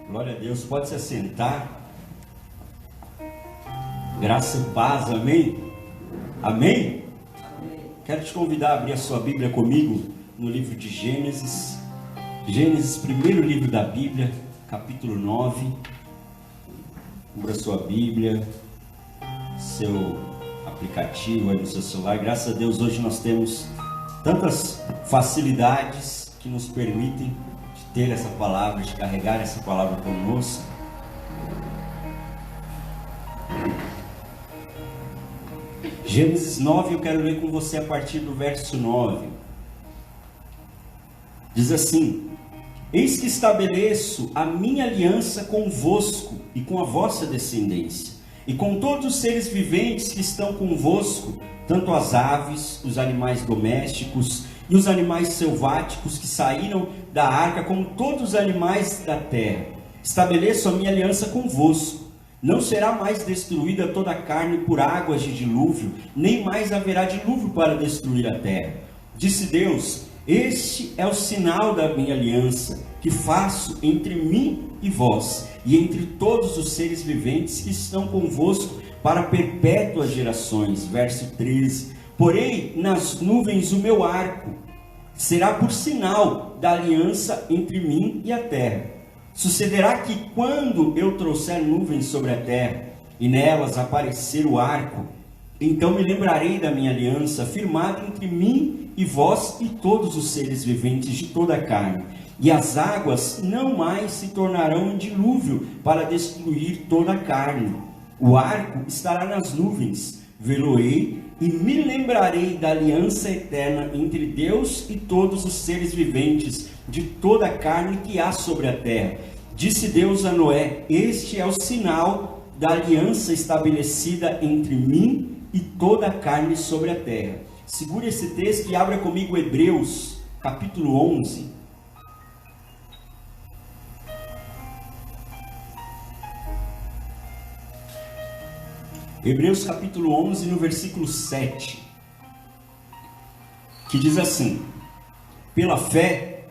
Glória a Deus, pode se assentar. Graça e paz, amém? Amém? Quero te convidar a abrir a sua Bíblia comigo no livro de Gênesis. Gênesis, primeiro livro da Bíblia, capítulo 9. Abra sua Bíblia, seu aplicativo aí no seu celular. Graças a Deus, hoje nós temos tantas facilidades que nos permitem de ter essa palavra, de carregar essa palavra conosco. Gênesis 9, eu quero ler com você a partir do verso 9. Diz assim: Eis que estabeleço a minha aliança convosco e com a vossa descendência, e com todos os seres viventes que estão convosco, tanto as aves, os animais domésticos e os animais selváticos que saíram da arca, como todos os animais da terra. Estabeleço a minha aliança convosco. Não será mais destruída toda a carne por águas de dilúvio, nem mais haverá dilúvio para destruir a terra. Disse Deus: Este é o sinal da minha aliança, que faço entre mim e vós, e entre todos os seres viventes que estão convosco, para perpétuas gerações. Verso 13. Porém, nas nuvens o meu arco será por sinal da aliança entre mim e a terra. Sucederá que quando eu trouxer nuvens sobre a terra, e nelas aparecer o arco, então me lembrarei da minha aliança, firmada entre mim e vós e todos os seres viventes de toda a carne. E as águas não mais se tornarão em dilúvio para destruir toda a carne. O arco estará nas nuvens, vê-lo-ei e me lembrarei da aliança eterna entre Deus e todos os seres viventes de toda a carne que há sobre a terra. Disse Deus a Noé: Este é o sinal da aliança estabelecida entre mim e toda a carne sobre a terra. Segure esse texto e abra comigo Hebreus, capítulo 11. Hebreus capítulo 11, no versículo 7, que diz assim: Pela fé,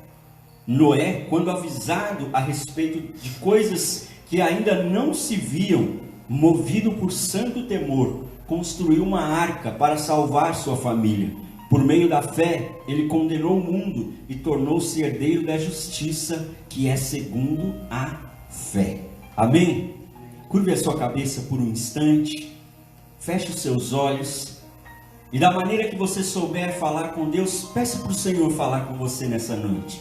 Noé, quando avisado a respeito de coisas que ainda não se viam, movido por santo temor, construiu uma arca para salvar sua família. Por meio da fé, ele condenou o mundo e tornou-se herdeiro da justiça, que é segundo a fé. Amém? Curve a sua cabeça por um instante. Feche os seus olhos e da maneira que você souber falar com Deus, peça para o Senhor falar com você nessa noite.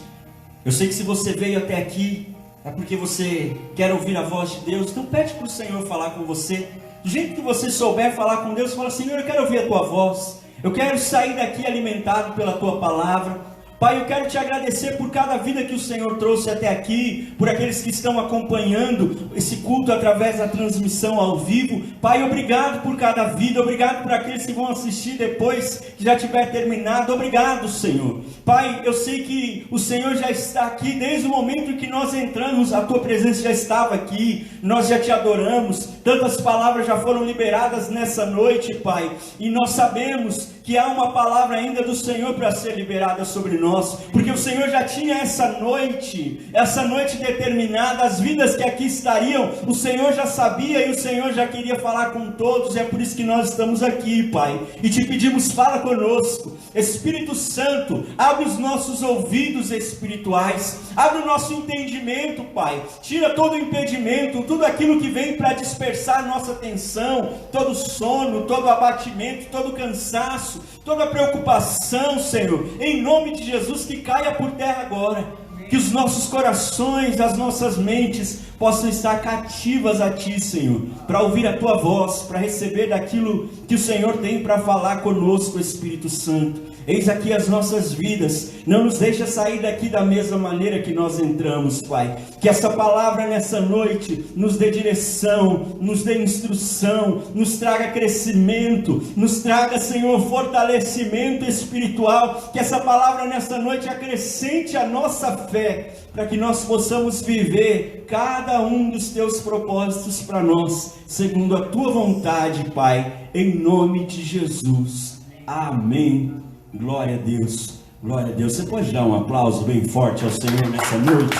Eu sei que se você veio até aqui, é porque você quer ouvir a voz de Deus, então pede para o Senhor falar com você. Do jeito que você souber falar com Deus, fala: Senhor, eu quero ouvir a Tua voz, eu quero sair daqui alimentado pela Tua palavra. Pai, eu quero te agradecer por cada vida que o Senhor trouxe até aqui, por aqueles que estão acompanhando esse culto através da transmissão ao vivo. Pai, obrigado por cada vida, obrigado por aqueles que vão assistir depois que já tiver terminado. Obrigado, Senhor. Pai, eu sei que o Senhor já está aqui desde o momento em que nós entramos, a Tua presença já estava aqui, nós já te adoramos, tantas palavras já foram liberadas nessa noite, Pai, e nós sabemos que há uma palavra ainda do Senhor para ser liberada sobre nós, porque o Senhor já tinha essa noite determinada, as vidas que aqui estariam, o Senhor já sabia e o Senhor já queria falar com todos, e é por isso que nós estamos aqui, Pai, e te pedimos: fala conosco. Espírito Santo, abre os nossos ouvidos espirituais, abre o nosso entendimento, Pai, tira todo o impedimento, tudo aquilo que vem para dispersar nossa atenção, todo sono, todo abatimento, todo cansaço, toda preocupação, Senhor, em nome de Jesus, que caia por terra agora, que os nossos corações, as nossas mentes possam estar cativas a Ti, Senhor, para ouvir a Tua voz, para receber daquilo que o Senhor tem para falar conosco, Espírito Santo. Eis aqui as nossas vidas, não nos deixa sair daqui da mesma maneira que nós entramos, Pai. Que essa palavra nessa noite nos dê direção, nos dê instrução, nos traga crescimento, nos traga, Senhor, fortalecimento espiritual. Que essa palavra nessa noite acrescente a nossa fé, para que nós possamos viver cada um dos Teus propósitos para nós, segundo a Tua vontade, Pai, em nome de Jesus. Amém. Glória a Deus, glória a Deus. Você pode dar um aplauso bem forte ao Senhor nessa noite?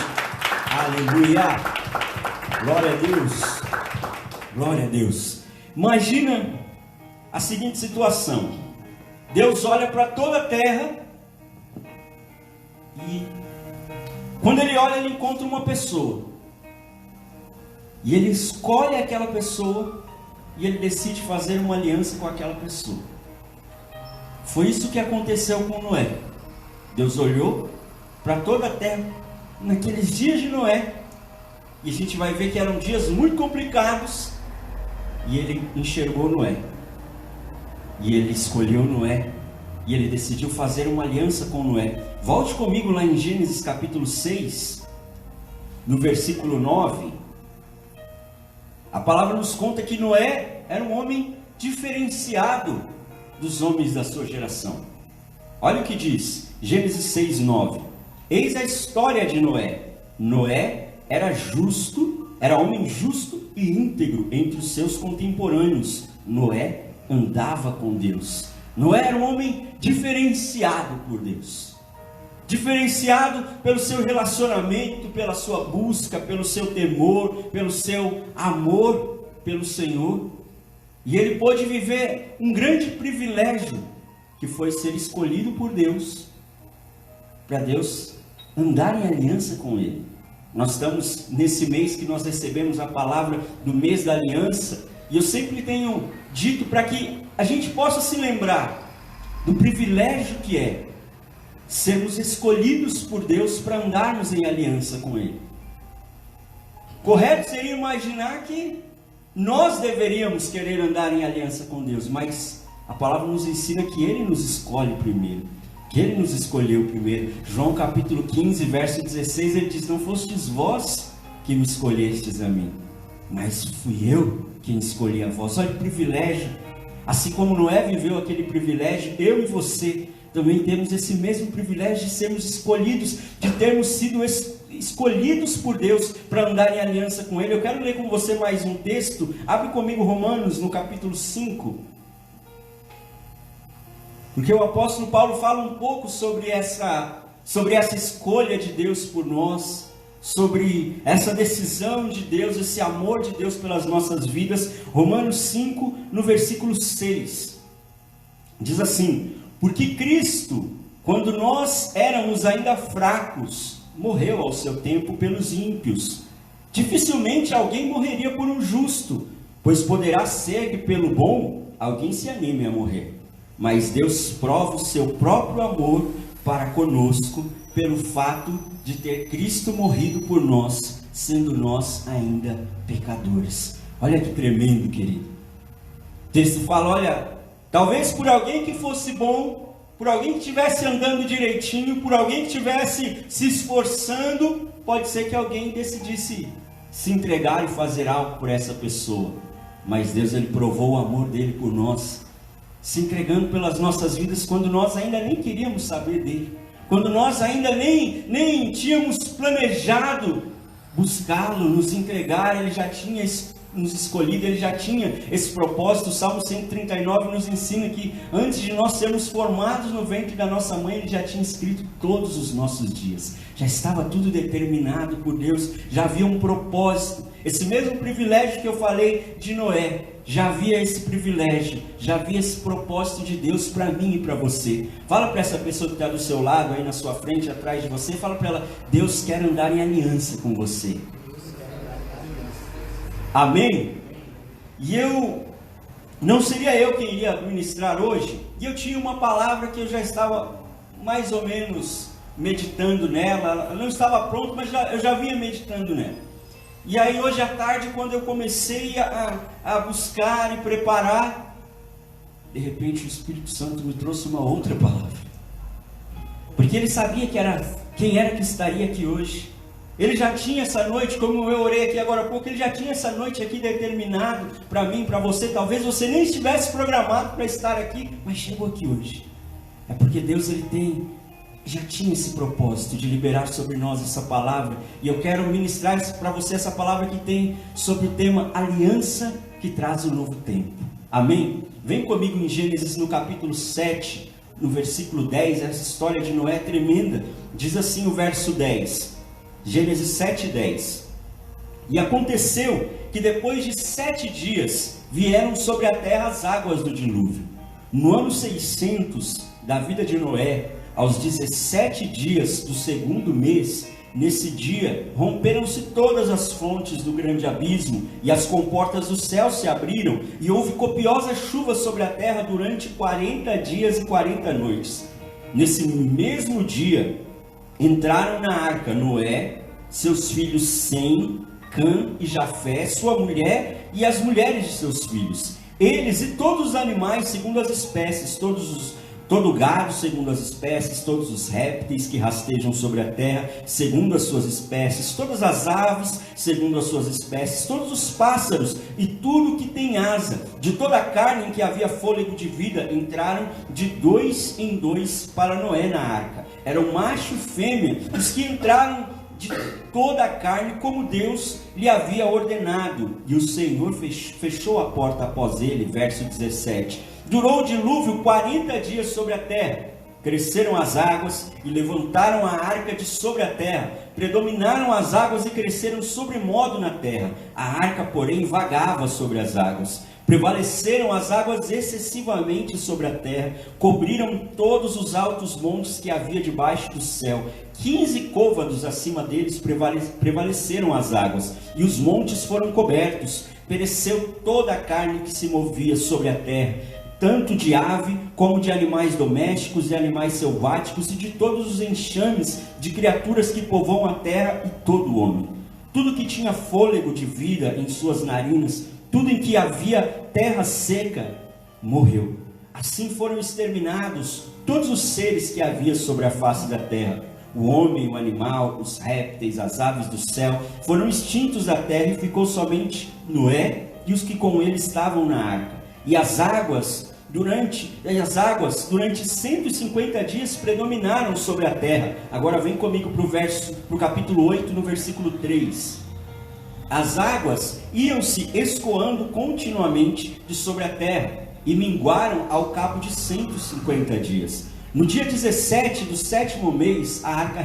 Aleluia! Glória a Deus. Glória a Deus. Imagina a seguinte situação. Deus olha para toda a terra e quando ele olha, ele encontra uma pessoa. E ele escolhe aquela pessoa e ele decide fazer uma aliança com aquela pessoa. Foi isso que aconteceu com Noé. Deus olhou para toda a terra naqueles dias de Noé. E a gente vai ver que eram dias muito complicados. E ele enxergou Noé. E ele escolheu Noé. E ele decidiu fazer uma aliança com Noé. Volte comigo lá em Gênesis capítulo 6, no versículo 9. A palavra nos conta que Noé era um homem diferenciado dos homens da sua geração. Olha o que diz, Gênesis 6, 9. Eis a história de Noé. Noé era justo, era homem justo e íntegro entre os seus contemporâneos. Noé andava com Deus. Noé era um homem diferenciado por Deus. Diferenciado pelo seu relacionamento, pela sua busca, pelo seu temor, pelo seu amor pelo Senhor. E ele pôde viver um grande privilégio, que foi ser escolhido por Deus, para Deus andar em aliança com ele. Nós estamos nesse mês que nós recebemos a palavra do mês da aliança, e eu sempre tenho dito para que a gente possa se lembrar do privilégio que é sermos escolhidos por Deus para andarmos em aliança com Ele. Correto seria imaginar que nós deveríamos querer andar em aliança com Deus, mas a palavra nos ensina que Ele nos escolhe primeiro, que Ele nos escolheu primeiro. João capítulo 15, verso 16, Ele diz: não fostes vós que me escolhestes a mim, mas fui eu quem escolhi a vós. Olha que privilégio. Assim como Noé viveu aquele privilégio, eu e você também temos esse mesmo privilégio de sermos escolhidos, de termos sido escolhidos por Deus para andar em aliança com Ele. Eu quero ler com você mais um texto. Abre comigo Romanos no capítulo 5. Porque o apóstolo Paulo fala um pouco sobre essa escolha de Deus por nós, sobre essa decisão de Deus, esse amor de Deus pelas nossas vidas. Romanos 5, no versículo 6, diz assim: porque Cristo, quando nós éramos ainda fracos, morreu ao seu tempo pelos ímpios. Dificilmente alguém morreria por um justo, pois poderá ser que pelo bom alguém se anime a morrer. Mas Deus prova o seu próprio amor para conosco, pelo fato de ter Cristo morrido por nós, sendo nós ainda pecadores. Olha que tremendo, querido. O texto fala, olha, talvez por alguém que fosse bom, por alguém que estivesse andando direitinho, por alguém que estivesse se esforçando, pode ser que alguém decidisse se entregar e fazer algo por essa pessoa. Mas Deus, Ele provou o amor dele por nós, se entregando pelas nossas vidas quando nós ainda nem queríamos saber dele, quando nós ainda nem tínhamos planejado buscá-lo, nos entregar. Ele já tinha nos escolhido, Ele já tinha esse propósito. O Salmo 139 nos ensina que antes de nós sermos formados no ventre da nossa mãe, Ele já tinha escrito todos os nossos dias, já estava tudo determinado por Deus, já havia um propósito. Esse mesmo privilégio que eu falei de Noé, já havia esse privilégio, já havia esse propósito de Deus para mim e para você. Fala para essa pessoa que está do seu lado, aí na sua frente, atrás de você, fala para ela: Deus quer andar em aliança com você. Amém? E não seria eu quem iria ministrar hoje, e eu tinha uma palavra que eu já estava mais ou menos meditando nela. Eu não estava pronto, mas eu já vinha meditando nela. E aí hoje à tarde, quando eu comecei a buscar e preparar, de repente o Espírito Santo me trouxe uma outra palavra, porque Ele sabia quem era que estaria aqui hoje. Ele já tinha essa noite, como eu orei aqui agora há pouco, Ele já tinha essa noite aqui determinado para mim, para você. Talvez você nem estivesse programado para estar aqui, mas chegou aqui hoje. É porque Deus, Ele já tinha esse propósito de liberar sobre nós essa palavra. E eu quero ministrar para você essa palavra que tem sobre o tema aliança que traz o novo tempo. Amém? Vem comigo em Gênesis no capítulo 7, no versículo 10. Essa história de Noé é tremenda. Diz assim o verso 10. Gênesis 7, 10. E aconteceu que depois de 7 dias vieram sobre a terra as águas do dilúvio. No ano 600 da vida de Noé, aos 17 dias do segundo mês, nesse dia romperam-se todas as fontes do grande abismo, e as comportas do céu se abriram, e houve copiosa chuva sobre a terra durante 40 dias e 40 noites. Nesse mesmo dia entraram na arca Noé, seus filhos Sem, Cã e Jafé, sua mulher e as mulheres de seus filhos. Eles e todos os animais segundo as espécies, todo o gado segundo as espécies, todos os répteis que rastejam sobre a terra segundo as suas espécies, todas as aves segundo as suas espécies, todos os pássaros e tudo que tem asa, de toda a carne em que havia fôlego de vida, entraram de 2 em 2 para Noé na arca. Eram macho e fêmea os que entraram de toda a carne, como Deus lhe havia ordenado. E o Senhor fechou a porta após ele. Verso 17. Durou o dilúvio 40 dias sobre a terra. Cresceram as águas e levantaram a arca de sobre a terra. Predominaram as águas e cresceram sobremodo na terra. A arca, porém, vagava sobre as águas. Prevaleceram as águas excessivamente sobre a terra, cobriram todos os altos montes que havia debaixo do céu. 15 côvados acima deles prevaleceram as águas, e os montes foram cobertos. Pereceu toda a carne que se movia sobre a terra, tanto de ave como de animais domésticos e animais selváticos, e de todos os enxames de criaturas que povoam a terra, e todo o homem. Tudo que tinha fôlego de vida em suas narinas, tudo em que havia terra seca, morreu. Assim foram exterminados todos os seres que havia sobre a face da terra. O homem, o animal, os répteis, as aves do céu foram extintos da terra, e ficou somente Noé e os que com ele estavam na arca. E as águas durante 150 dias predominaram sobre a terra. Agora vem comigo para o capítulo 8, no versículo 3. As águas iam-se escoando continuamente de sobre a terra, e minguaram ao cabo de 150 dias. No dia 17 do 7º mês, a arca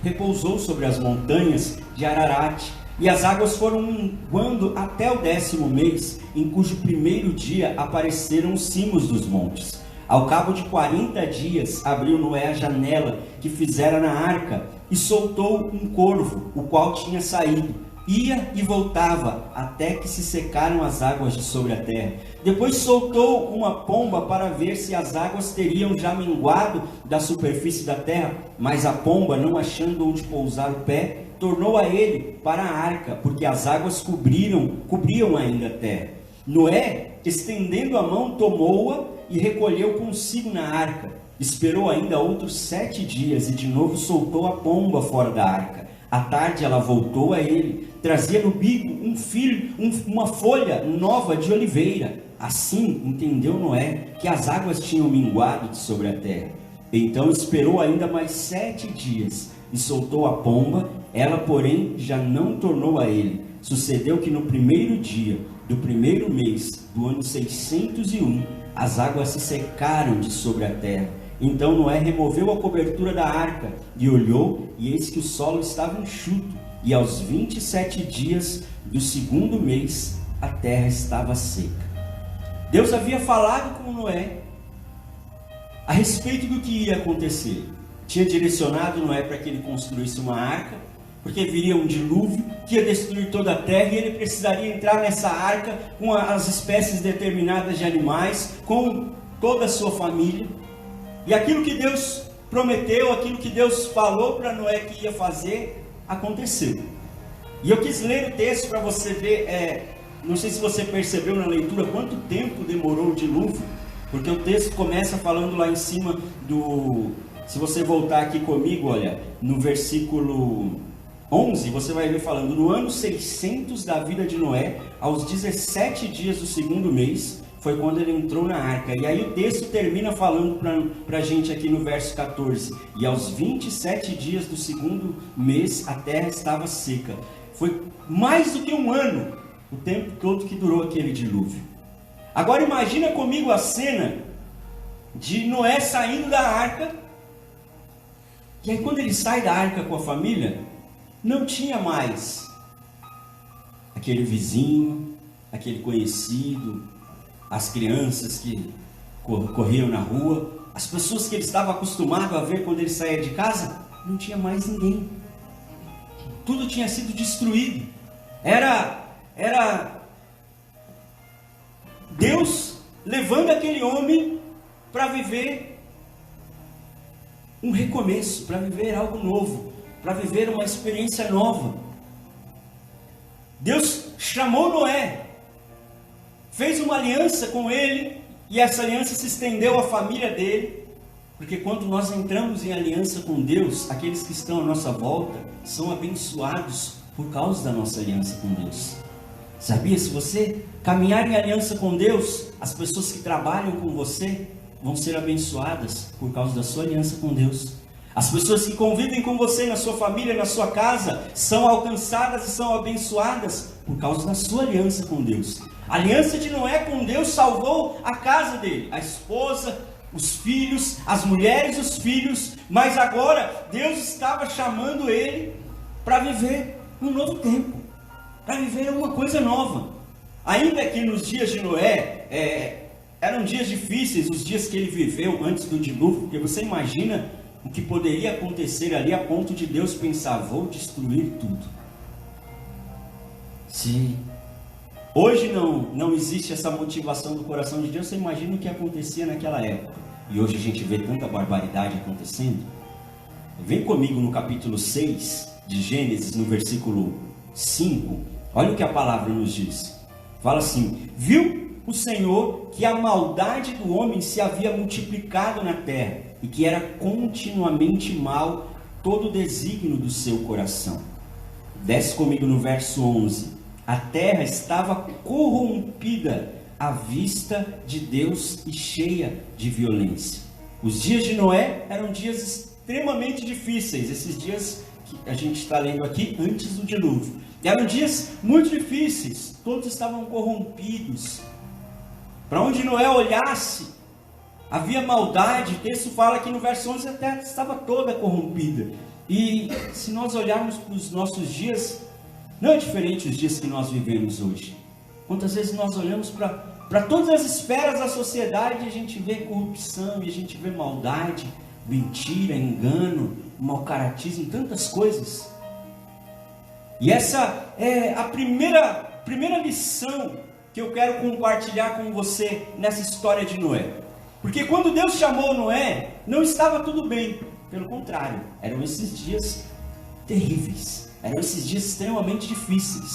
repousou sobre as montanhas de Ararat, e as águas foram minguando até o 10º mês, em cujo primeiro dia apareceram os cimos dos montes. Ao cabo de 40 dias, abriu Noé a janela que fizera na arca, e soltou um corvo, o qual tinha saído. Ia e voltava, até que se secaram as águas de sobre a terra. Depois soltou uma pomba para ver se as águas teriam já minguado da superfície da terra. Mas a pomba, não achando onde pousar o pé, tornou a ele para a arca, porque as águas cobriam ainda a terra. Noé, estendendo a mão, tomou-a e recolheu consigo na arca. Esperou ainda outros 7 dias, e de novo soltou a pomba fora da arca. À tarde ela voltou a ele, trazia no bico uma folha nova de oliveira. Assim entendeu Noé que as águas tinham minguado de sobre a terra. Então esperou ainda mais 7 dias e soltou a pomba. Ela, porém, já não tornou a ele. Sucedeu que no primeiro dia do primeiro mês do ano 601, as águas se secaram de sobre a terra. Então Noé removeu a cobertura da arca e olhou, e eis que o solo estava enxuto, e aos 27 dias do segundo mês a terra estava seca. Deus havia falado com Noé a respeito do que ia acontecer. Tinha direcionado Noé para que ele construísse uma arca, porque viria um dilúvio que ia destruir toda a terra, e ele precisaria entrar nessa arca com as espécies determinadas de animais, com toda a sua família. E aquilo que Deus prometeu, aquilo que Deus falou para Noé que ia fazer, aconteceu. E eu quis ler o texto para você ver, não sei se você percebeu na leitura quanto tempo demorou o dilúvio, porque o texto começa falando lá em cima se você voltar aqui comigo, olha, no versículo 11, você vai ver falando: no ano 600 da vida de Noé, aos 17 dias do segundo mês, foi quando ele entrou na arca. E aí o texto termina falando para a gente aqui no verso 14: e aos 27 dias do segundo mês a terra estava seca. Foi mais do que um ano, o tempo todo que durou aquele dilúvio. Agora imagina comigo a cena de Noé saindo da arca. E aí quando ele sai da arca com a família, não tinha mais aquele vizinho, aquele conhecido, as crianças que corriam na rua, as pessoas que ele estava acostumado a ver quando ele saía de casa, não tinha mais ninguém. Tudo tinha sido destruído. Era Deus levando aquele homem para viver um recomeço, para viver algo novo, para viver uma experiência nova. Deus chamou Noé, fez uma aliança com ele, e essa aliança se estendeu à família dele, porque quando nós entramos em aliança com Deus, aqueles que estão à nossa volta são abençoados por causa da nossa aliança com Deus. Sabia? Se você caminhar em aliança com Deus, as pessoas que trabalham com você vão ser abençoadas por causa da sua aliança com Deus. As pessoas que convivem com você na sua família, na sua casa, são alcançadas e são abençoadas por causa da sua aliança com Deus. A aliança de Noé com Deus salvou a casa dele, a esposa, os filhos, as mulheres, os filhos, mas agora Deus estava chamando ele para viver um novo tempo, para viver uma coisa nova. Ainda que nos dias de Noé, eram dias difíceis, os dias que ele viveu antes do dilúvio, porque você imagina o que poderia acontecer ali a ponto de Deus pensar, vou destruir tudo. Se hoje não existe essa motivação do coração de Deus, você imagina o que acontecia naquela época. E hoje a gente vê tanta barbaridade acontecendo. Vem comigo no capítulo 6 de Gênesis, no versículo 5. Olha o que a palavra nos diz. Fala assim: viu o Senhor que a maldade do homem se havia multiplicado na terra, e que era continuamente mal todo o desígnio do seu coração. Desce comigo no verso 11. A terra estava corrompida à vista de Deus e cheia de violência. Os dias de Noé eram dias extremamente difíceis. Esses dias que a gente está lendo aqui, antes do dilúvio. Eram dias muito difíceis. Todos estavam corrompidos. Para onde Noé olhasse, havia maldade. O texto fala que no verso 11 a terra estava toda corrompida. E se nós olharmos para os nossos dias, não é diferente dos dias que nós vivemos hoje. Quantas vezes nós olhamos para todas as esferas da sociedade e a gente vê corrupção, e a gente vê maldade, mentira, engano, mau caratismo, tantas coisas. E essa é a primeira lição que eu quero compartilhar com você nessa história de Noé. Porque quando Deus chamou Noé, não estava tudo bem. Pelo contrário, eram esses dias terríveis. Eram esses dias extremamente difíceis.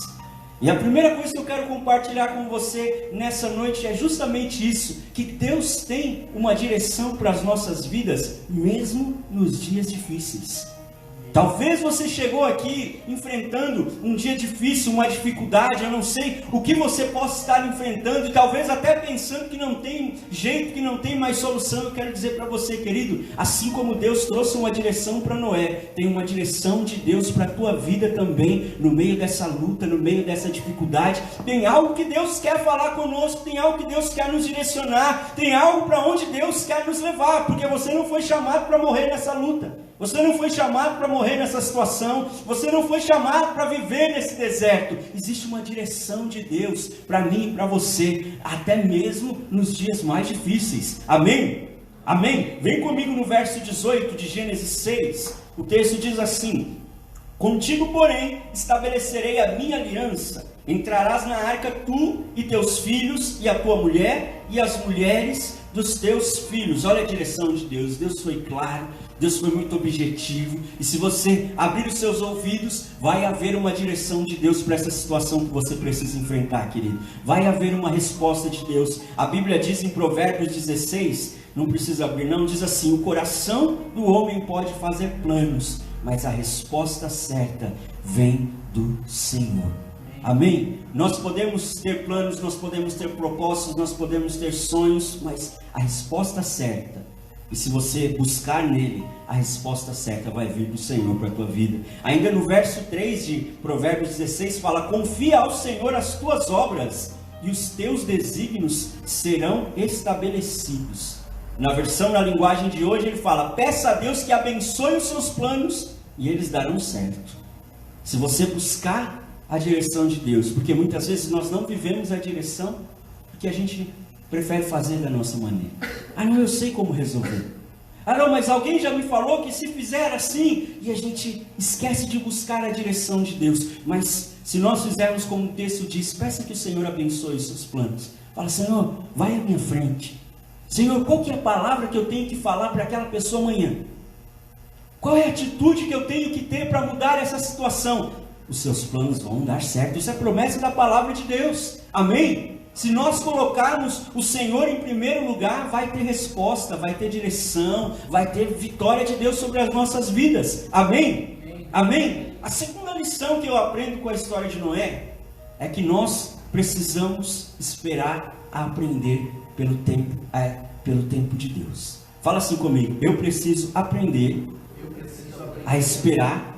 E a primeira coisa que eu quero compartilhar com você nessa noite é justamente isso. Que Deus tem uma direção para as nossas vidas, mesmo nos dias difíceis. Talvez você chegou aqui enfrentando um dia difícil, uma dificuldade, eu não sei o que você possa estar enfrentando, e talvez até pensando que não tem jeito, que não tem mais solução. Eu quero dizer para você, querido, assim como Deus trouxe uma direção para Noé, tem uma direção de Deus para a tua vida também, no meio dessa luta, no meio dessa dificuldade. Tem algo que Deus quer falar conosco, tem algo que Deus quer nos direcionar, tem algo para onde Deus quer nos levar, porque você não foi chamado para morrer nessa luta. Você não foi chamado para morrer nessa situação. Você não foi chamado para viver nesse deserto. Existe uma direção de Deus para mim e para você, até mesmo nos dias mais difíceis. Amém? Amém? Vem comigo no verso 18 de Gênesis 6. O texto diz assim: contigo, porém, estabelecerei a minha aliança. Entrarás na arca tu e teus filhos, e a tua mulher, e as mulheres dos teus filhos. Olha a direção de Deus. Deus foi claro, Deus foi muito objetivo. E se você abrir os seus ouvidos, vai haver uma direção de Deus para essa situação que você precisa enfrentar, querido. Vai haver uma resposta de Deus. A Bíblia diz em Provérbios 16, não precisa abrir não, diz assim: o coração do homem pode fazer planos, mas a resposta certa vem do Senhor. Amém? Nós podemos ter planos, nós podemos ter propósitos, nós podemos ter sonhos, mas a resposta certa, e se você buscar nele, a resposta certa vai vir do Senhor para a tua vida. Ainda no verso 3 de Provérbios 16 fala: confia ao Senhor as tuas obras, e os teus desígnios serão estabelecidos. Na versão, na linguagem de hoje, ele fala: peça a Deus que abençoe os seus planos, e eles darão certo. Se você buscar a direção de Deus, porque muitas vezes nós não vivemos a direção porque a gente prefere fazer da nossa maneira. Ah, não, eu sei como resolver. Ah, não, mas alguém já me falou que se fizer assim, e a gente esquece de buscar a direção de Deus. Mas se nós fizermos como o texto diz, peça que o Senhor abençoe os seus planos. Fala, Senhor, vai à minha frente. Senhor, qual que é a palavra que eu tenho que falar para aquela pessoa amanhã? Qual é a atitude que eu tenho que ter para mudar essa situação? Os seus planos vão dar certo. Isso é promessa da palavra de Deus. Amém? Se nós colocarmos o Senhor em primeiro lugar, vai ter resposta, vai ter direção, vai ter vitória de Deus sobre as nossas vidas. Amém? Amém? A segunda lição que eu aprendo com a história de Noé é que nós precisamos esperar a aprender pelo tempo de Deus. Fala assim comigo, eu preciso aprender a esperar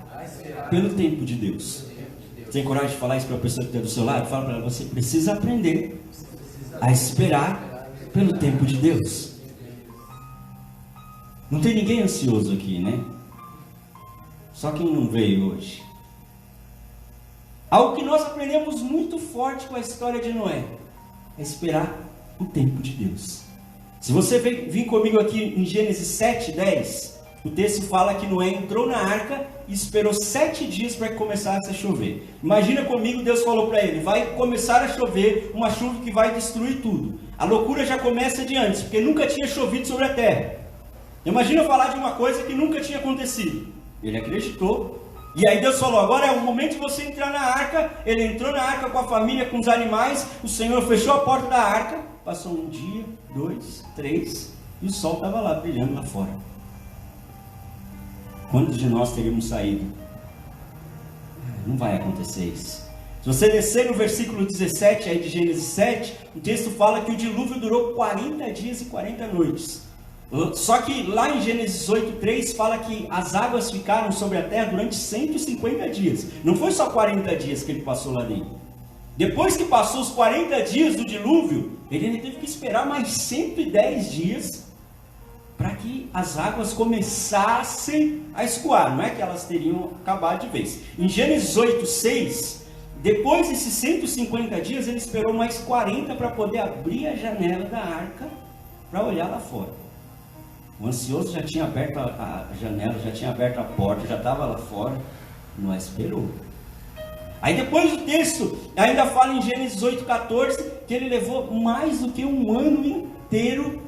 pelo tempo de Deus. Tem coragem de falar isso para a pessoa que está do seu lado? Fala para ela, você precisa aprender a esperar pelo tempo de Deus. Não tem ninguém ansioso aqui, né? Só quem não veio hoje. Algo que nós aprendemos muito forte com a história de Noé é esperar o tempo de Deus. Se você vir comigo aqui em Gênesis 7:10, o texto fala que Noé entrou na arca e esperou 7 dias para que começasse a chover. Imagina comigo, Deus falou para ele, vai começar a chover, uma chuva que vai destruir tudo. A loucura já começa de antes, porque nunca tinha chovido sobre a terra. Imagina falar de uma coisa que nunca tinha acontecido. Ele acreditou. E aí Deus falou, agora é o momento de você entrar na arca. Ele entrou na arca com a família, com os animais. O Senhor fechou a porta da arca. Passou 1 dia, 2, 3, e o sol estava lá, brilhando lá fora. Quantos de nós teríamos saído? Não vai acontecer isso. Se você descer no versículo 17 aí de Gênesis 7, o texto fala que o dilúvio durou 40 dias e 40 noites. Só que lá em Gênesis 8:3 fala que as águas ficaram sobre a terra durante 150 dias. Não foi só 40 dias que ele passou lá dentro. Depois que passou os 40 dias do dilúvio, ele ainda teve que esperar mais 110 dias para que as águas começassem a escoar. Não é que elas teriam acabado de vez. Em Gênesis 8:6, depois desses 150 dias, ele esperou mais 40 para poder abrir a janela da arca para olhar lá fora. O ansioso já tinha aberto a janela, já tinha aberto a porta, já estava lá fora. Noé esperou. Aí depois o texto ainda fala em Gênesis 8:14 que ele levou mais do que 1 ano inteiro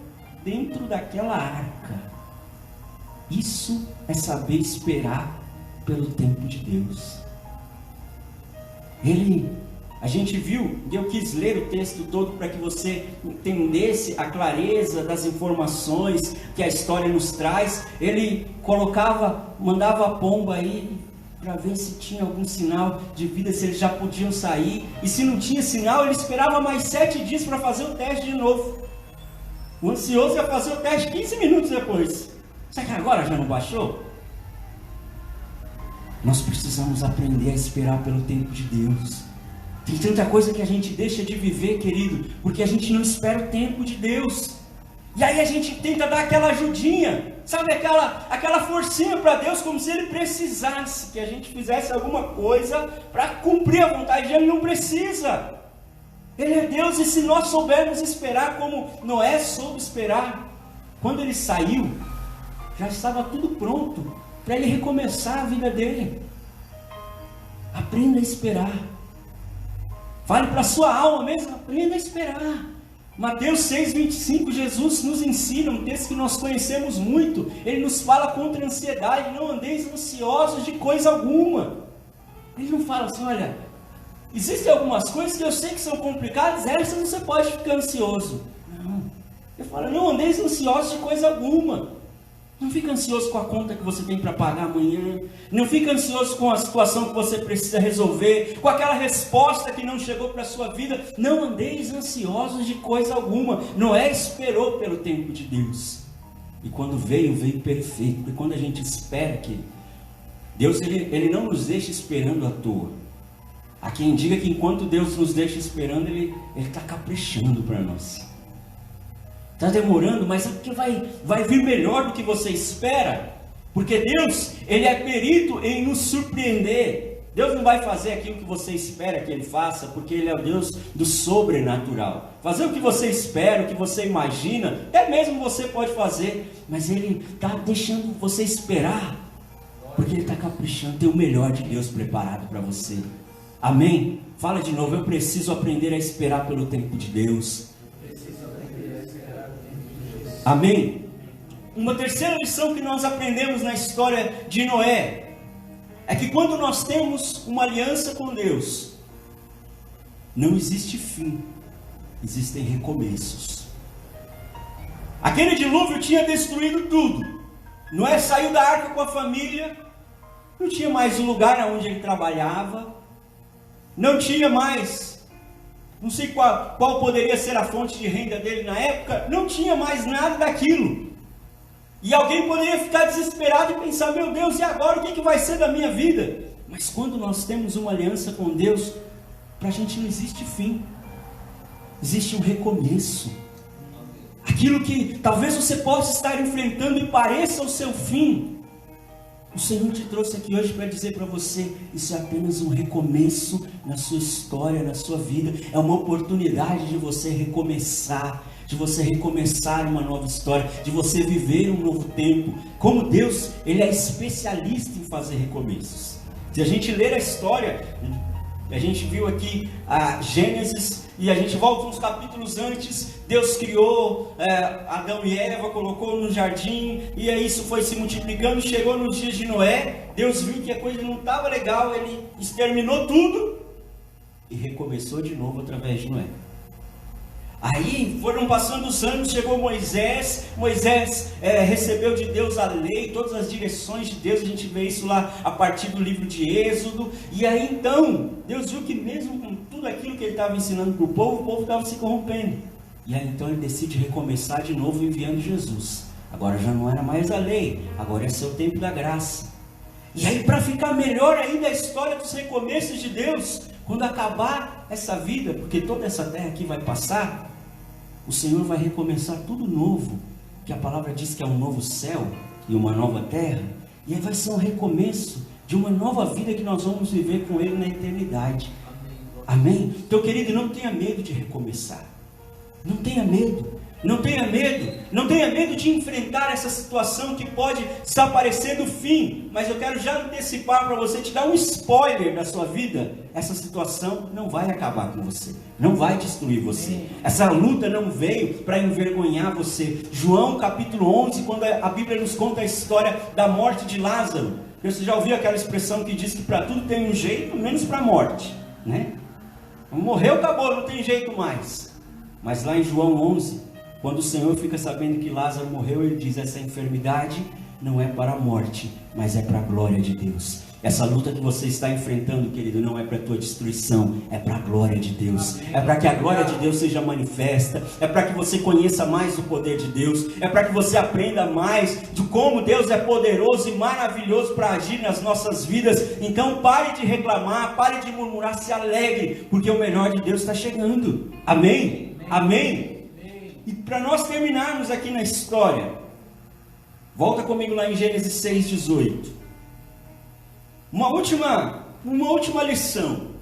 dentro daquela arca. Isso é saber esperar pelo tempo de Deus. A gente viu, eu quis ler o texto todo para que você entendesse a clareza das informações que a história nos traz. Ele mandava a pomba aí para ver se tinha algum sinal de vida, se eles já podiam sair. E se não tinha sinal, ele esperava mais 7 dias para fazer o teste de novo. O ansioso ia fazer o teste 15 minutos depois. Será que agora já não baixou? Nós precisamos aprender a esperar pelo tempo de Deus. Tem tanta coisa que a gente deixa de viver, querido, porque a gente não espera o tempo de Deus. E aí a gente tenta dar aquela ajudinha, sabe, aquela forcinha para Deus, como se Ele precisasse que a gente fizesse alguma coisa para cumprir a vontade dEle. Ele não precisa. Ele é Deus, e se nós soubermos esperar como Noé soube esperar, quando ele saiu, já estava tudo pronto para ele recomeçar a vida dele. Aprenda a esperar. Fale para a sua alma mesmo, aprenda a esperar. Mateus 6:25, Jesus nos ensina, um texto que nós conhecemos muito. Ele nos fala contra a ansiedade, não andeis ansiosos de coisa alguma. Ele não fala assim, olha, existem algumas coisas que eu sei que são complicadas, essas você pode ficar ansioso. Não, ele fala, não andeis ansiosos de coisa alguma. Não fica ansioso com a conta que você tem para pagar amanhã. Não fica ansioso com a situação que você precisa resolver, com aquela resposta que não chegou para a sua vida. Não andeis ansiosos de coisa alguma. Noé esperou pelo tempo de Deus. E quando veio perfeito. Porque quando a gente espera que Deus ele não nos deixa esperando à toa. Há quem diga que enquanto Deus nos deixa esperando, Ele está caprichando para nós. Está demorando, mas é porque vai vir melhor do que você espera. Porque Deus, Ele é perito em nos surpreender. Deus não vai fazer aquilo que você espera que Ele faça, porque Ele é o Deus do sobrenatural. Fazer o que você espera, o que você imagina, até mesmo você pode fazer, mas Ele está deixando você esperar, porque Ele está caprichando, tem o melhor de Deus preparado para você. Amém? Fala de novo, eu preciso aprender a esperar pelo tempo de Deus. Amém? Uma terceira lição que nós aprendemos na história de Noé é que quando nós temos uma aliança com Deus, não existe fim, existem recomeços. Aquele dilúvio tinha destruído tudo. Noé saiu da arca com a família, não tinha mais um lugar onde ele trabalhava, não tinha mais, não sei qual poderia ser a fonte de renda dele na época, não tinha mais nada daquilo. E alguém poderia ficar desesperado e pensar, meu Deus, e agora o que vai ser da minha vida? Mas quando nós temos uma aliança com Deus, para a gente não existe fim, existe um recomeço. Aquilo que talvez você possa estar enfrentando e pareça o seu fim, o Senhor te trouxe aqui hoje para dizer para você, isso é apenas um recomeço na sua história, na sua vida, é uma oportunidade de você recomeçar, uma nova história, de você viver um novo tempo. Como Deus, Ele é especialista em fazer recomeços. Se a gente ler a história, a gente viu aqui a Gênesis, e a gente volta uns capítulos antes, Deus criou Adão e Eva, colocou no jardim, e aí isso foi se multiplicando, chegou nos dias de Noé, Deus viu que a coisa não estava legal, Ele exterminou tudo, e recomeçou de novo através de Noé. Aí foram passando os anos, chegou Moisés recebeu de Deus a lei, todas as direções de Deus, a gente vê isso lá a partir do livro de Êxodo, e aí então, Deus viu que mesmo com tudo aquilo que Ele estava ensinando para o povo estava se corrompendo, e aí então Ele decide recomeçar de novo enviando Jesus. Agora já não era mais a lei, agora é seu tempo da graça. E aí, para ficar melhor ainda a história dos recomeços de Deus, quando acabar essa vida, porque toda essa terra aqui vai passar, o Senhor vai recomeçar tudo novo, que a palavra diz que é um novo céu e uma nova terra, e aí vai ser um recomeço de uma nova vida que nós vamos viver com Ele na eternidade. Amém? Então, querido, não tenha medo de recomeçar, não tenha medo. Não tenha medo de enfrentar essa situação que pode estar parecendo o fim, mas eu quero já antecipar para você, te dar um spoiler da sua vida. Essa situação não vai acabar com você, não vai destruir você, essa luta não veio para envergonhar você. João capítulo 11, quando a Bíblia nos conta a história da morte de Lázaro, você já ouviu aquela expressão que diz que para tudo tem um jeito, menos para a morte, né? Morreu, acabou, não tem jeito mais. Mas lá em João 11, quando o Senhor fica sabendo que Lázaro morreu, Ele diz, essa enfermidade não é para a morte, mas é para a glória de Deus. Essa luta que você está enfrentando, querido, não é para a tua destruição, é para a glória de Deus. É para que a glória de Deus seja manifesta, é para que você conheça mais o poder de Deus, é para que você aprenda mais de como Deus é poderoso e maravilhoso para agir nas nossas vidas. Então pare de reclamar, pare de murmurar, se alegre, porque o melhor de Deus está chegando. Amém? Amém? E para nós terminarmos aqui na história, volta comigo lá em Gênesis 6:18. Uma última lição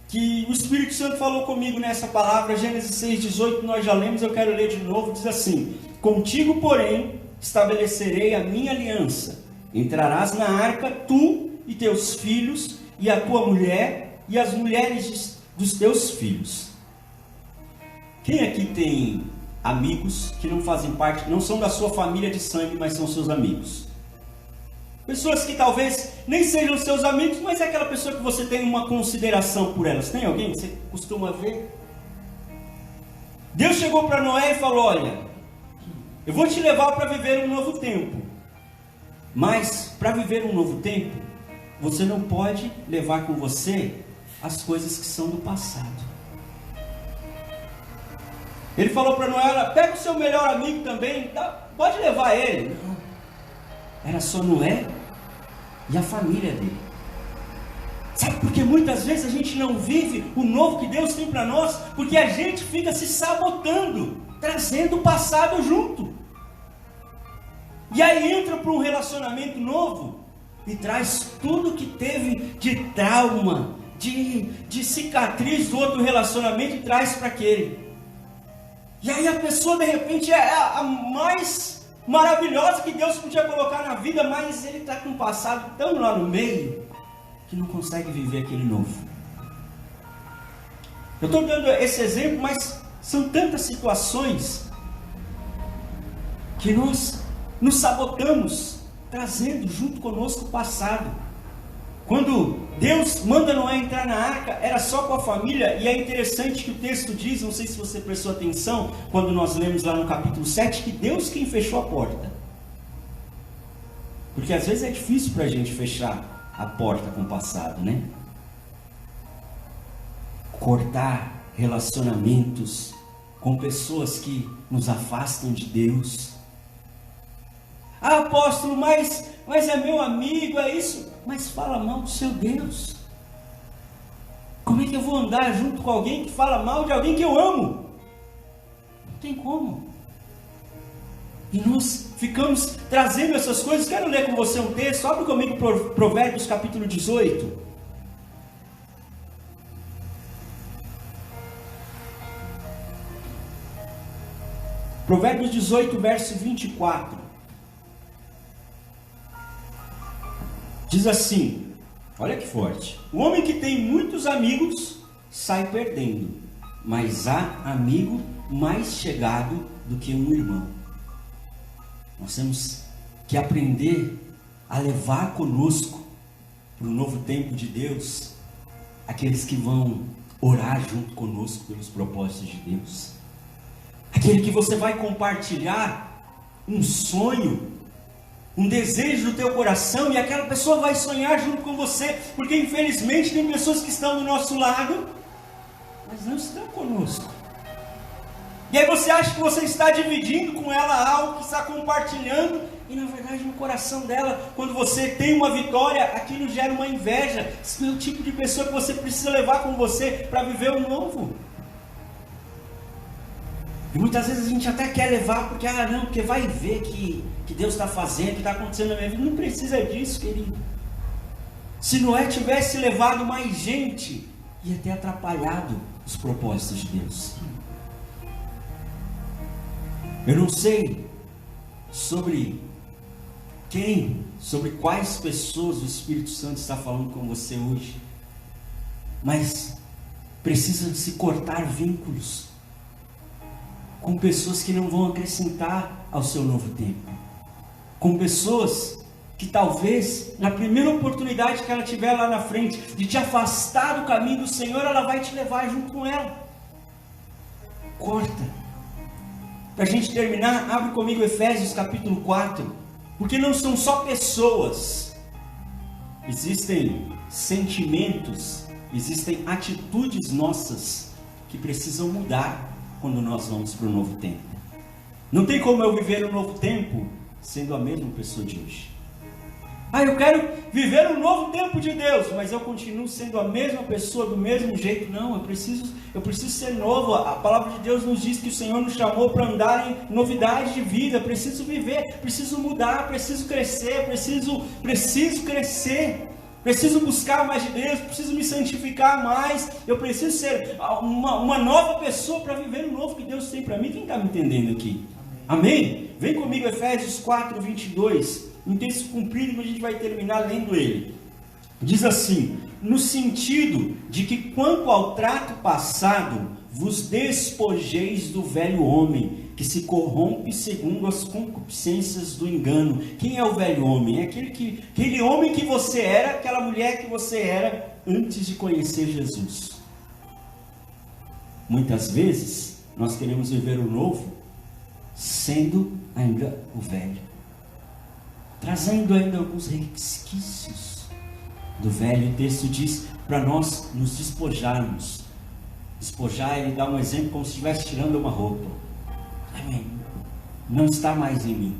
que o Espírito Santo falou comigo nessa palavra. Gênesis 6:18, nós já lemos, eu quero ler de novo. Diz assim: contigo, porém, estabelecerei a minha aliança. Entrarás na arca, tu e teus filhos, e a tua mulher, e as mulheres dos teus filhos. Quem aqui tem amigos que não fazem parte, não são da sua família de sangue, mas são seus amigos? Pessoas que talvez nem sejam seus amigos, mas é aquela pessoa que você tem uma consideração por elas. Tem alguém que você costuma ver? Deus chegou para Noé e falou: olha, eu vou te levar para viver um novo tempo. Mas para viver um novo tempo, você não pode levar com você as coisas que são do passado. Ele falou para Noé: pega o seu melhor amigo também, tá? Pode levar ele. Não. Era só Noé e a família dele. Sabe por que muitas vezes a gente não vive o novo que Deus tem para nós? Porque a gente fica se sabotando, trazendo o passado junto. E aí entra para um relacionamento novo e traz tudo que teve de trauma, de cicatriz do outro relacionamento e traz para aquele. E aí a pessoa de repente é a mais maravilhosa que Deus podia colocar na vida, mas ele está com um passado tão lá no meio que não consegue viver aquele novo. Eu estou dando esse exemplo, mas são tantas situações que nós nos sabotamos, trazendo junto conosco o passado. Quando Deus manda Noé entrar na arca, era só com a família, e é interessante que o texto diz, não sei se você prestou atenção, quando nós lemos lá no capítulo 7, que Deus quem fechou a porta. Porque às vezes é difícil para a gente fechar a porta com o passado, né? Cortar relacionamentos com pessoas que nos afastam de Deus. Ah, apóstolo, mas é meu amigo, é isso. Mas fala mal do seu Deus. Como é que eu vou andar junto com alguém que fala mal de alguém que eu amo? Não tem como. E nós ficamos trazendo essas coisas. Quero ler com você um texto. Abre comigo Provérbios capítulo 18. Provérbios 18, verso 24. Diz assim, olha que forte: o homem que tem muitos amigos sai perdendo, mas há amigo mais chegado do que um irmão. Nós temos que aprender a levar conosco para o novo tempo de Deus aqueles que vão orar junto conosco pelos propósitos de Deus. Aquele que você vai compartilhar um sonho, um desejo do teu coração, e aquela pessoa vai sonhar junto com você, porque infelizmente tem pessoas que estão do nosso lado, mas não estão conosco. E aí você acha que você está dividindo com ela algo, que está compartilhando, e na verdade no coração dela, quando você tem uma vitória, aquilo gera uma inveja. Esse não é o tipo de pessoa que você precisa levar com você para viver o novo. E muitas vezes a gente até quer levar, porque vai ver que Deus está fazendo, que está acontecendo na minha vida. Não precisa disso, querido. Se Noé tivesse levado mais gente, ia ter atrapalhado os propósitos de Deus. Eu não sei sobre quais pessoas o Espírito Santo está falando com você hoje, mas precisa se cortar vínculos com pessoas que não vão acrescentar ao seu novo tempo, com pessoas que talvez na primeira oportunidade que ela tiver lá na frente de te afastar do caminho do Senhor, ela vai te levar junto com ela. Corta. Para a gente terminar, abre comigo Efésios capítulo 4, porque não são só pessoas, existem sentimentos, existem atitudes nossas que precisam mudar quando nós vamos para o novo tempo. Não tem como eu viver um novo tempo sendo a mesma pessoa de hoje. Eu quero viver um novo tempo de Deus, mas eu continuo sendo a mesma pessoa do mesmo jeito. Não, eu preciso ser novo. A palavra de Deus nos diz que o Senhor nos chamou para andar em novidade de vida. Preciso viver, preciso mudar, preciso crescer, preciso crescer. Preciso buscar mais de Deus, preciso me santificar mais, eu preciso ser uma nova pessoa para viver o novo que Deus tem para mim. Quem está me entendendo aqui? Amém? Vem comigo, Efésios 4, 22, um texto comprido, mas a gente vai terminar lendo ele. Diz assim: no sentido de que quanto ao trato passado, vos despojeis do velho homem, que se corrompe segundo as concupiscências do engano. Quem é o velho homem? É aquele homem que você era, aquela mulher que você era antes de conhecer Jesus. Muitas vezes nós queremos viver o novo sendo ainda o velho, trazendo ainda alguns resquícios do velho. O texto diz para nós nos despojarmos. Despojar, ele dá um exemplo como se estivesse tirando uma roupa. Amém. Não está mais em mim.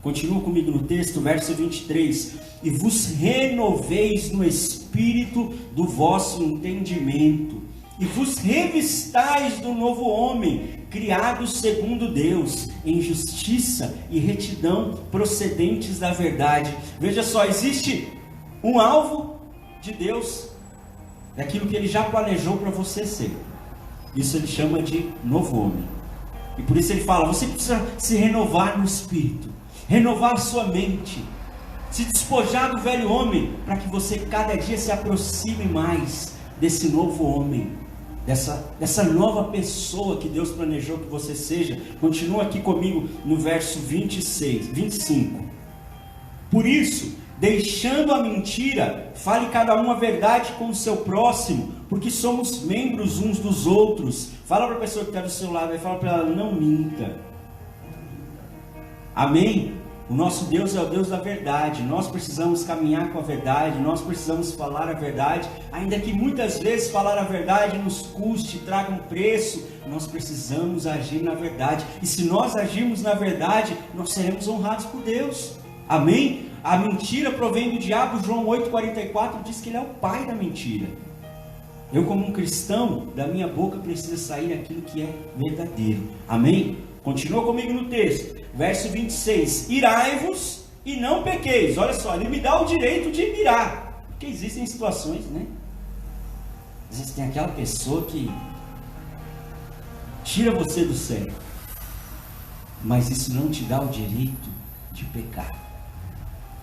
Continua comigo no texto, verso 23. E vos renoveis no espírito do vosso entendimento, e vos revistais do novo homem, criado segundo Deus, em justiça e retidão procedentes da verdade. Veja só, existe um alvo de Deus, daquilo que Ele já planejou para você ser. Isso Ele chama de novo homem. E por isso Ele fala, você precisa se renovar no Espírito, renovar a sua mente, se despojar do velho homem, para que você cada dia se aproxime mais desse novo homem, dessa nova pessoa que Deus planejou que você seja. Continua aqui comigo no verso 25. Por isso, deixando a mentira, fale cada um a verdade com o seu próximo, porque somos membros uns dos outros. Fala para a pessoa que está do seu lado, fala para ela, não minta. Amém? O nosso Deus é o Deus da verdade. Nós precisamos caminhar com a verdade, nós precisamos falar a verdade, ainda que muitas vezes falar a verdade nos custe, traga um preço. Nós precisamos agir na verdade, e se nós agirmos na verdade, nós seremos honrados por Deus. Amém? A mentira provém do diabo. João 8,44 diz que ele é o pai da mentira. Eu, como um cristão, da minha boca precisa sair aquilo que é verdadeiro. Amém? Continua comigo no texto, verso 26. Irai-vos e não pequeis. Olha só, ele me dá o direito de irar, porque existem situações, né? Às vezes tem aquela pessoa que tira você do sério, mas isso não te dá o direito de pecar.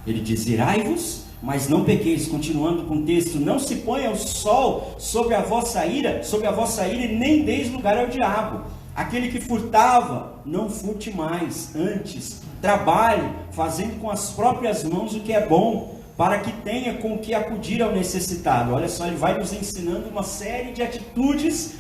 Ele diz, irai-vos, mas não pequeis. Continuando com o texto, não se ponha o sol sobre a vossa ira, e nem deis lugar ao diabo. Aquele que furtava, não furte mais, antes trabalhe, fazendo com as próprias mãos o que é bom, para que tenha com o que acudir ao necessitado. Olha só, ele vai nos ensinando uma série de atitudes,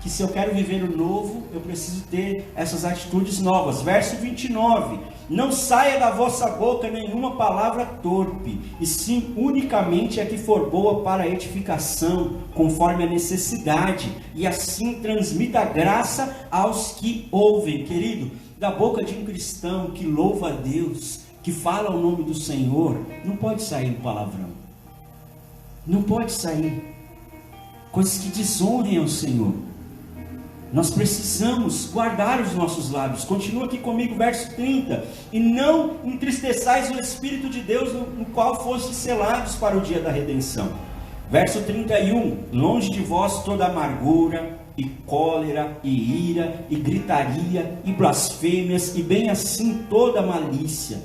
que se eu quero viver o novo, eu preciso ter essas atitudes novas. Verso 29, não saia da vossa boca nenhuma palavra torpe, e sim unicamente a que for boa para a edificação, conforme a necessidade, e assim transmita a graça aos que ouvem. Querido, da boca de um cristão que louva a Deus, que fala o nome do Senhor, não pode sair um palavrão, não pode sair coisas que desonrem ao Senhor. Nós precisamos guardar os nossos lábios. Continua aqui comigo, verso 30. E não entristeçais o Espírito de Deus, no qual fostes selados para o dia da redenção. Verso 31. Longe de vós toda amargura, e cólera, e ira, e gritaria, e blasfêmias, e bem assim toda malícia.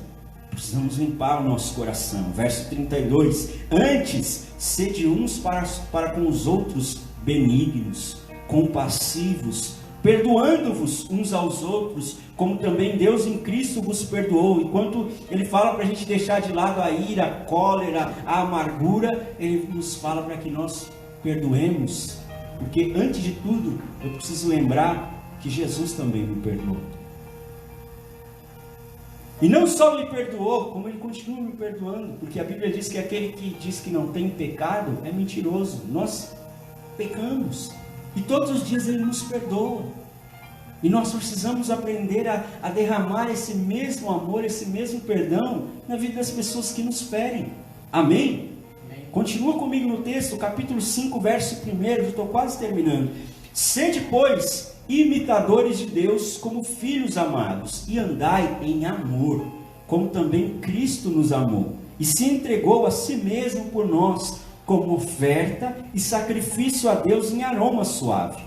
Precisamos limpar o nosso coração. Verso 32. Antes, sede uns para com os outros benignos, compassivos, perdoando-vos uns aos outros, como também Deus em Cristo vos perdoou. Enquanto ele fala para a gente deixar de lado a ira, a cólera, a amargura, ele nos fala para que nós perdoemos, porque antes de tudo, eu preciso lembrar que Jesus também me perdoou. E não só me perdoou, como ele continua me perdoando, porque a Bíblia diz que aquele que diz que não tem pecado é mentiroso. Nós pecamos. E todos os dias Ele nos perdoa. E nós precisamos aprender a derramar esse mesmo amor, esse mesmo perdão na vida das pessoas que nos ferem. Amém? Amém. Continua comigo no texto, capítulo 5, verso 1. Eu estou quase terminando. Sede, pois, imitadores de Deus como filhos amados, e andai em amor, como também Cristo nos amou, e se entregou a si mesmo por nós, como oferta e sacrifício a Deus em aroma suave.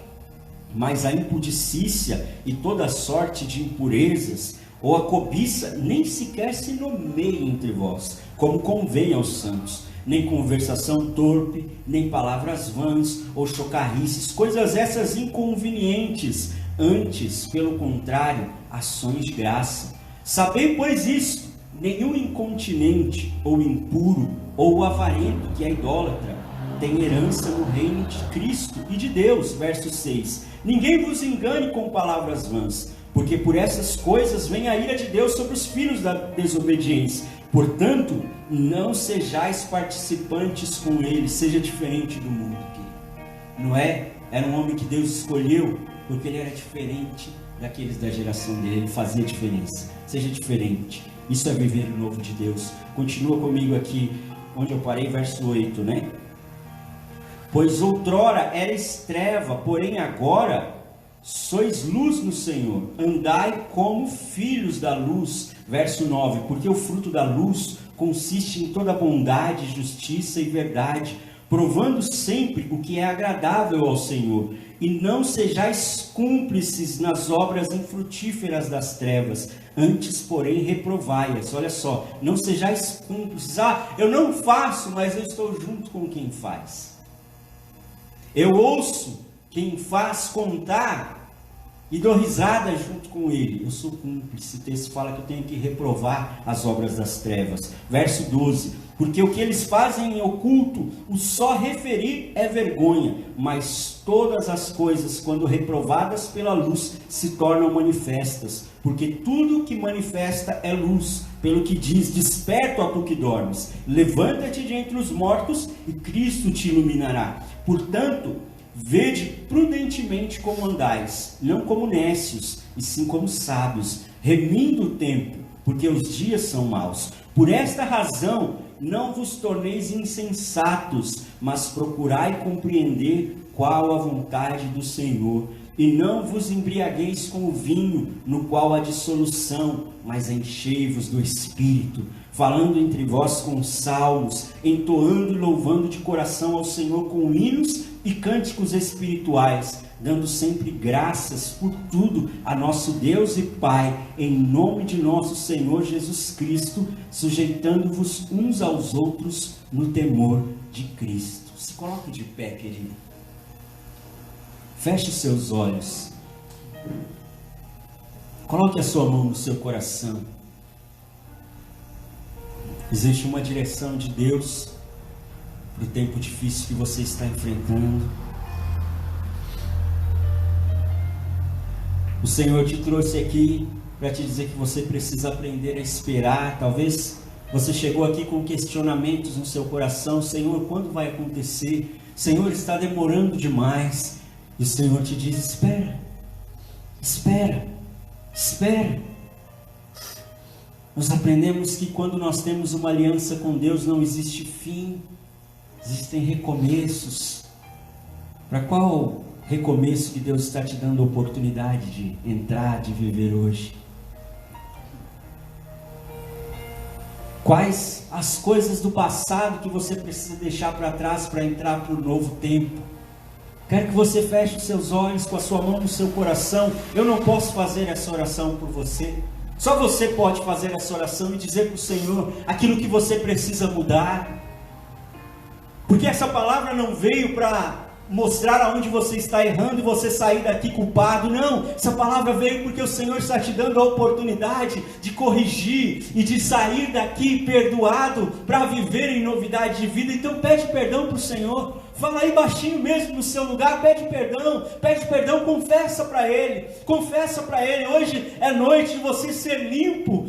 Mas a impudicícia e toda sorte de impurezas, ou a cobiça, nem sequer se nomeie entre vós, como convém aos santos, nem conversação torpe, nem palavras vãs, ou chocarrices, coisas essas inconvenientes, antes, pelo contrário, ações de graça. Sabei, pois, isto: nenhum incontinente, ou impuro, ou avarento, que é idólatra, tem herança no reino de Cristo e de Deus. Verso 6. Ninguém vos engane com palavras vãs, porque por essas coisas vem a ira de Deus sobre os filhos da desobediência. Portanto, não sejais participantes com eles. Seja diferente do mundo. Noé era um homem que Deus escolheu, porque ele era diferente daqueles da geração dele. Ele fazia diferença. Seja diferente. Isso é viver o novo de Deus. Continua comigo aqui, onde eu parei, verso 8, né? Pois outrora erais treva, porém agora sois luz no Senhor. Andai como filhos da luz. Verso 9. Porque o fruto da luz consiste em toda bondade, justiça e verdade, provando sempre o que é agradável ao Senhor, e não sejais cúmplices nas obras infrutíferas das trevas, antes, porém, reprovai-as. Olha só, não sejais cúmplices. Eu não faço, mas eu estou junto com quem faz. Eu ouço quem faz contar e dou risada junto com ele. Eu sou cúmplice. O texto fala que eu tenho que reprovar as obras das trevas. Verso 12: porque o que eles fazem em oculto, o só referir é vergonha, mas todas as coisas, quando reprovadas pela luz, se tornam manifestas, porque tudo que manifesta é luz, pelo que diz: desperta, ó tu que dormes, levanta-te de entre os mortos, e Cristo te iluminará. Portanto, vede prudentemente como andais, não como nécios, e sim como sábios, remindo o tempo, porque os dias são maus. Por esta razão, não vos torneis insensatos, mas procurai compreender qual a vontade do Senhor. E não vos embriagueis com o vinho, no qual há dissolução, mas enchei-vos do Espírito, falando entre vós com salmos, entoando e louvando de coração ao Senhor com hinos e cânticos espirituais, dando sempre graças por tudo a nosso Deus e Pai, em nome de nosso Senhor Jesus Cristo, sujeitando-vos uns aos outros no temor de Cristo. Se coloque de pé, querido. Feche os seus olhos. Coloque a sua mão no seu coração. Existe uma direção de Deus para o tempo difícil que você está enfrentando. O Senhor te trouxe aqui para te dizer que você precisa aprender a esperar. Talvez você chegou aqui com questionamentos no seu coração. Senhor, quando vai acontecer? Senhor, está demorando demais. E o Senhor te diz: espera, espera, espera. Nós aprendemos que quando nós temos uma aliança com Deus, não existe fim, existem recomeços. Para qual recomeço que Deus está te dando a oportunidade de entrar, de viver hoje? Quais as coisas do passado que você precisa deixar para trás para entrar para o novo tempo? Quero que você feche os seus olhos, com a sua mão no seu coração. Eu não posso fazer essa oração por você. Só você pode fazer essa oração e dizer para o Senhor aquilo que você precisa mudar. Porque essa palavra não veio para mostrar aonde você está errando e você sair daqui culpado. Não, essa palavra veio porque o Senhor está te dando a oportunidade de corrigir e de sair daqui perdoado para viver em novidade de vida. Então pede perdão para o Senhor. Fala aí baixinho mesmo no seu lugar, pede perdão, confessa para Ele, hoje é noite de você ser limpo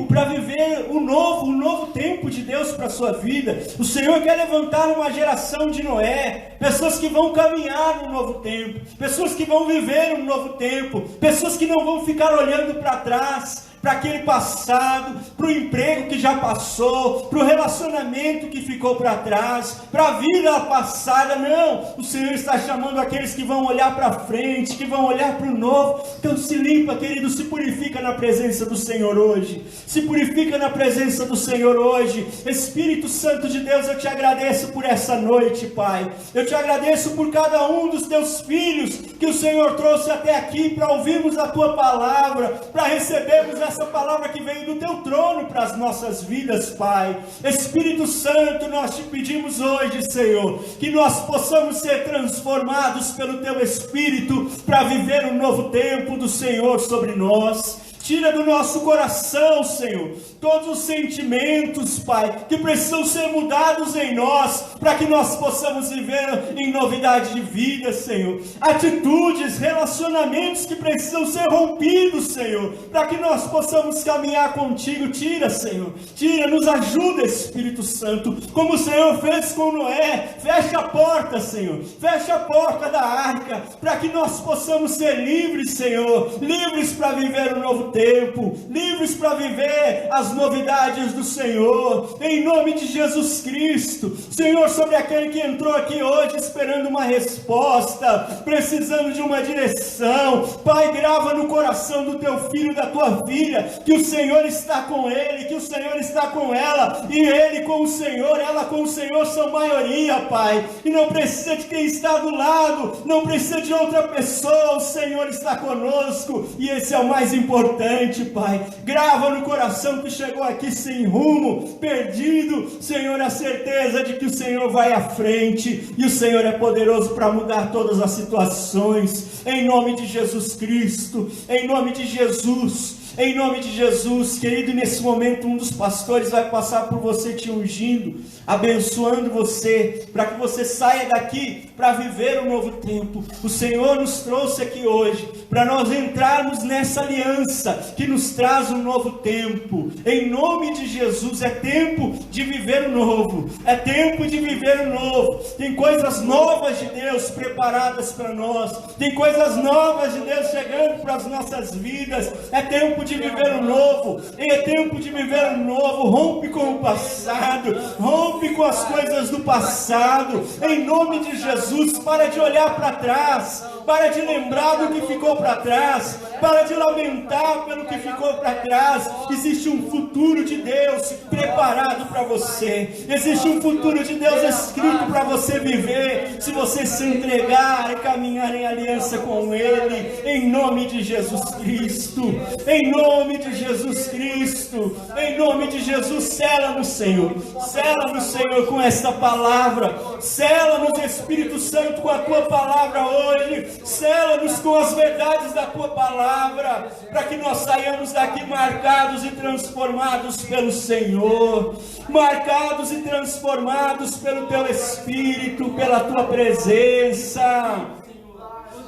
para viver o novo tempo de Deus para a sua vida. O Senhor quer levantar uma geração de Noé, pessoas que vão caminhar no novo tempo, pessoas que vão viver um novo tempo, pessoas que não vão ficar olhando para trás, para aquele passado, para o emprego que já passou, para o relacionamento que ficou para trás, para a vida passada. Não, o Senhor está chamando aqueles que vão olhar para frente, que vão olhar para o novo. Então se limpa, querido, se purifica na presença do Senhor hoje, se purifica na presença do Senhor hoje. Espírito Santo de Deus, eu te agradeço por essa noite, Pai, eu te agradeço por cada um dos teus filhos que o Senhor trouxe até aqui para ouvirmos a tua palavra, para recebermos essa palavra que veio do teu trono para as nossas vidas, Pai. Espírito Santo, nós te pedimos hoje, Senhor, que nós possamos ser transformados pelo teu Espírito para viver um novo tempo do Senhor sobre nós. Tira do nosso coração, Senhor, todos os sentimentos, Pai, que precisam ser mudados em nós, para que nós possamos viver em novidade de vida, Senhor. Atitudes, relacionamentos que precisam ser rompidos, Senhor, para que nós possamos caminhar contigo. Tira, Senhor, tira, nos ajuda, Espírito Santo, como o Senhor fez com Noé. Fecha a porta, Senhor, fecha a porta da arca, para que nós possamos ser livres, Senhor, livres para viver um novo tempo, livres para viver as novidades do Senhor, em nome de Jesus Cristo. Senhor, sobre aquele que entrou aqui hoje esperando uma resposta, precisando de uma direção, Pai, grava no coração do teu filho, da tua filha, que o Senhor está com ele, que o Senhor está com ela, e ele com o Senhor, ela com o Senhor são maioria, Pai, e não precisa de quem está do lado, não precisa de outra pessoa, o Senhor está conosco, e esse é o mais importante, Pai. Grava no coração que chegou aqui sem rumo, perdido, Senhor, a certeza de que o Senhor vai à frente, e o Senhor é poderoso para mudar todas as situações, em nome de Jesus Cristo, em nome de Jesus. Em nome de Jesus, querido, nesse momento um dos pastores vai passar por você te ungindo, abençoando você, para que você saia daqui para viver um novo tempo. O Senhor nos trouxe aqui hoje, para nós entrarmos nessa aliança, que nos traz um novo tempo. Em nome de Jesus, é tempo de viver o novo, é tempo de viver o novo. Tem coisas novas de Deus preparadas para nós, tem coisas novas de Deus chegando para as nossas vidas, é tempo de viver o novo, é tempo de viver o novo. Rompe com o passado, rompe com as coisas do passado, em nome de Jesus. Para de olhar para trás, para de lembrar do que ficou para trás, para de lamentar pelo que ficou para trás. Existe um futuro de Deus preparado para você, existe um futuro de Deus escrito para você viver, se você se entregar e caminhar em aliança com Ele, em nome de Jesus Cristo, em nome de Jesus Cristo, em nome de Jesus. Sela-nos, Senhor, sela-nos, Senhor, com esta palavra, sela-nos, Espírito Santo, com a Tua palavra hoje, sela-nos com as verdades da Tua palavra, para que nós saiamos daqui marcados e transformados pelo Senhor, marcados e transformados pelo Teu Espírito, pela Tua presença.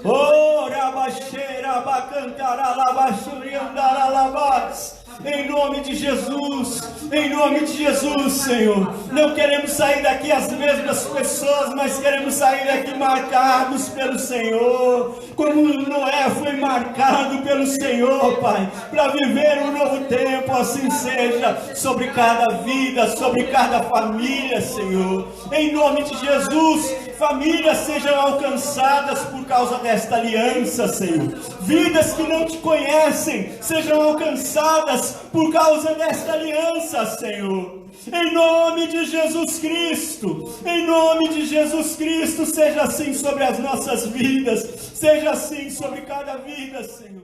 Oh, rabaxeira, bacantará, labaxuriandará, labás. Em nome de Jesus, em nome de Jesus, Senhor. Não queremos sair daqui as mesmas pessoas, mas queremos sair daqui marcados pelo Senhor, como Noé foi marcado pelo Senhor, Pai, para viver um novo tempo. Assim seja sobre cada vida, sobre cada família, Senhor. Em nome de Jesus, famílias sejam alcançadas por causa desta aliança, Senhor. Vidas que não te conhecem sejam alcançadas por causa desta aliança, Senhor. Em nome de Jesus Cristo, em nome de Jesus Cristo, seja assim sobre as nossas vidas, seja assim sobre cada vida, Senhor.